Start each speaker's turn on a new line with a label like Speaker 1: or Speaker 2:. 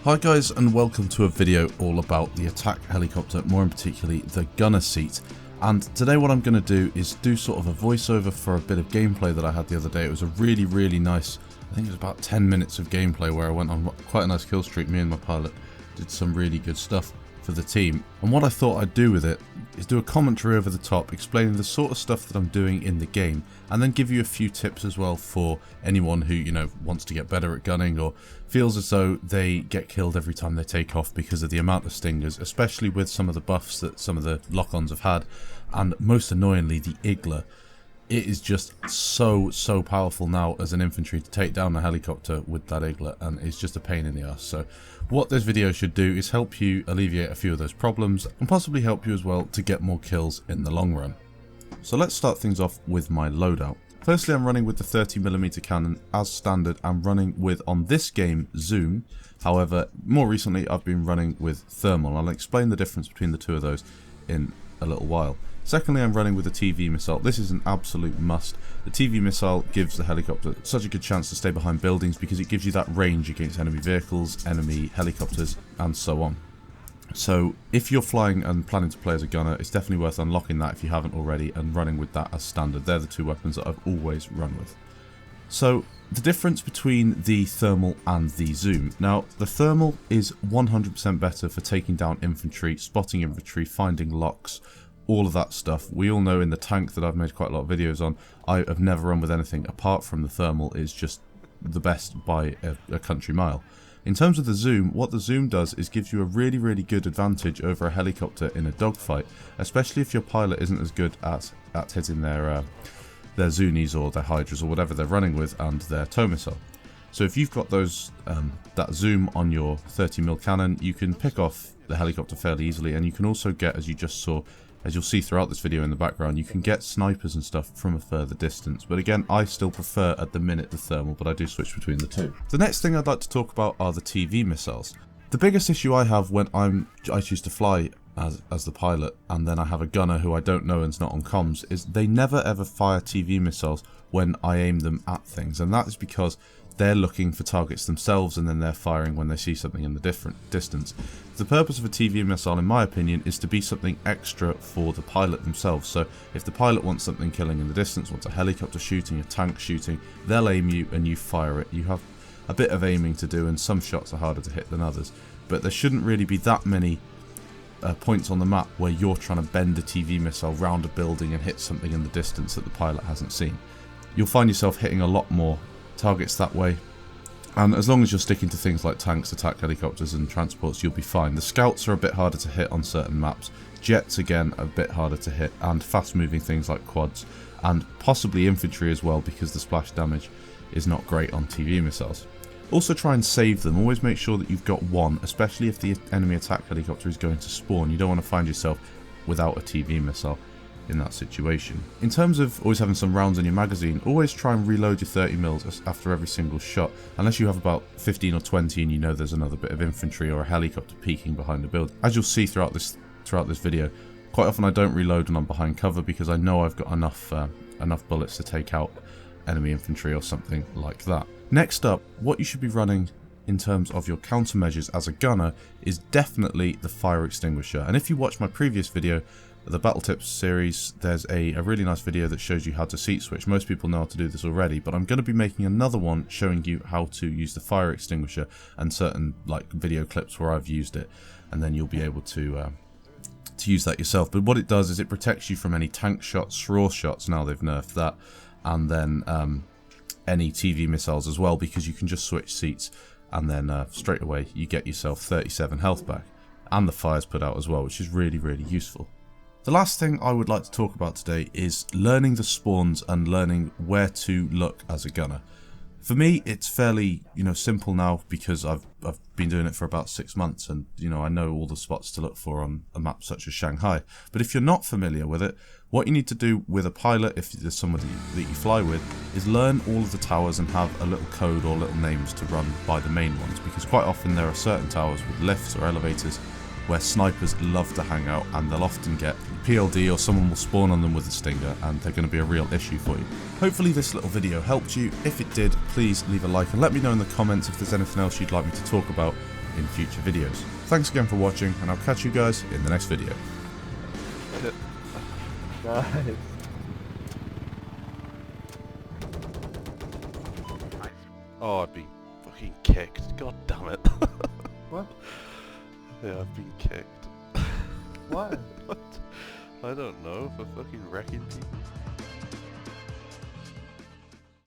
Speaker 1: Hi guys, and welcome to a video all about the attack helicopter, more in particularly the gunner seat. And today what I'm going to do is do sort of a voiceover for a bit of gameplay that I had the other day. It was a really nice, I think it was about 10 minutes of gameplay where I went on quite a nice kill streak. Me and my pilot did some really good stuff for the team. And what I thought I'd do with it is do a commentary over the top explaining the sort of stuff that I'm doing in the game, and then give you a few tips as well for anyone who, you know, wants to get better at gunning or feels as though they get killed every time they take off because of the amount of stingers, especially with some of the buffs that some of the lock-ons have had, and most annoyingly the Igler. It is just so powerful now as an infantry to take down a helicopter with that Igler, and it's just a pain in the ass. So what this video should do is help you alleviate a few of those problems and possibly help you as well to get more kills in the long run. So let's start things off with my loadout. Firstly, I'm running with the 30mm cannon as standard. I'm running with, on this game, zoom. However, more recently I've been running with thermal. I'll explain the difference between the two of those in a little while. Secondly, I'm running with a TV missile. This is an absolute must. The TV missile gives the helicopter such a good chance to stay behind buildings because it gives you that range against enemy vehicles, enemy helicopters, and so on. So if you're flying and planning to play as a gunner, it's definitely worth unlocking that if you haven't already and running with that as standard. They're the two weapons that I've always run with. So the difference between the thermal and the zoom. Now, the thermal is 100% better for taking down infantry, spotting infantry, finding locks, all of that stuff. We all know in the tank that I've made quite a lot of videos on, I have never run with anything apart from the thermal. Is just the best by a country mile. In terms of the zoom, what the zoom does is gives you a really good advantage over a helicopter in a dogfight, especially if your pilot isn't as good at hitting their Zunis or their Hydras or whatever they're running with and their tow missile. So if you've got those that zoom on your 30mm cannon, you can pick off the helicopter fairly easily, and you can also get, as you just saw, as you'll see throughout this video in the background, you can get snipers and stuff from a further distance. But again, I still prefer at the minute the thermal, but I do switch between the two. The next thing I'd like to talk about are the TV missiles. The biggest issue I have when I choose to fly as the pilot, and then I have a gunner who I don't know and's not on comms, is they never ever fire TV missiles when I aim them at things, and that is because they're looking for targets themselves and then they're firing when they see something in the different distance. The purpose of a TV missile, in my opinion, is to be something extra for the pilot themselves. So if the pilot wants something killing in the distance, wants a helicopter shooting, a tank shooting, they'll aim you and you fire it. You have a bit of aiming to do, and some shots are harder to hit than others, but there shouldn't really be that many points on the map where you're trying to bend a TV missile round a building and hit something in the distance that the pilot hasn't seen. You'll find yourself hitting a lot more targets that way, and as long as you're sticking to things like tanks, attack helicopters and transports, you'll be fine. The scouts are a bit harder to hit on certain maps, jets again a bit harder to hit, and fast moving things like quads and possibly infantry as well, because the splash damage is not great on TV missiles. Also try and save them. Always make sure that you've got one, especially if the enemy attack helicopter is going to spawn. You don't want to find yourself without a TV missile in that situation. In terms of always having some rounds in your magazine, always try and reload your 30mm after every single shot, unless you have about 15 or 20 and you know there's another bit of infantry or a helicopter peeking behind a building. As you'll see throughout this video, quite often I don't reload when I'm behind cover because I know I've got enough bullets to take out enemy infantry or something like that. Next up, what you should be running in terms of your countermeasures as a gunner is definitely the Fire Extinguisher. And if you watch my previous video, the Battle Tips series, there's a really nice video that shows you how to seat switch. Most people know how to do this already, but I'm going to be making another one showing you how to use the Fire Extinguisher and certain like video clips where I've used it, and then you'll be able to use that yourself. But what it does is it protects you from any tank shots, straw shots, now they've nerfed that, and then any TV missiles as well, because you can just switch seats and then straight away you get yourself 37 health back, and the fire's put out as well, which is really useful. The last thing I would like to talk about today is learning the spawns and learning where to look as a gunner. For me, it's fairly, simple now because I've been doing it for about 6 months, and I know all the spots to look for on a map such as Shanghai. But if you're not familiar with it, what you need to do with a pilot, if there's somebody that you fly with, is learn all of the towers and have a little code or little names to run by the main ones, because quite often there are certain towers with lifts or elevators where snipers love to hang out, and they'll often get PLD or someone will spawn on them with a stinger, and they're going to be a real issue for you. Hopefully this little video helped you. If it did, please leave a like and let me know in the comments if there's anything else you'd like me to talk about in future videos. Thanks again for watching, and I'll catch you guys in the next video.
Speaker 2: Nice.
Speaker 3: Oh, I've been fucking kicked. God damn it.
Speaker 2: What?
Speaker 3: Yeah, I've been kicked.
Speaker 2: What?
Speaker 3: What? I don't know, for fucking wrecking people.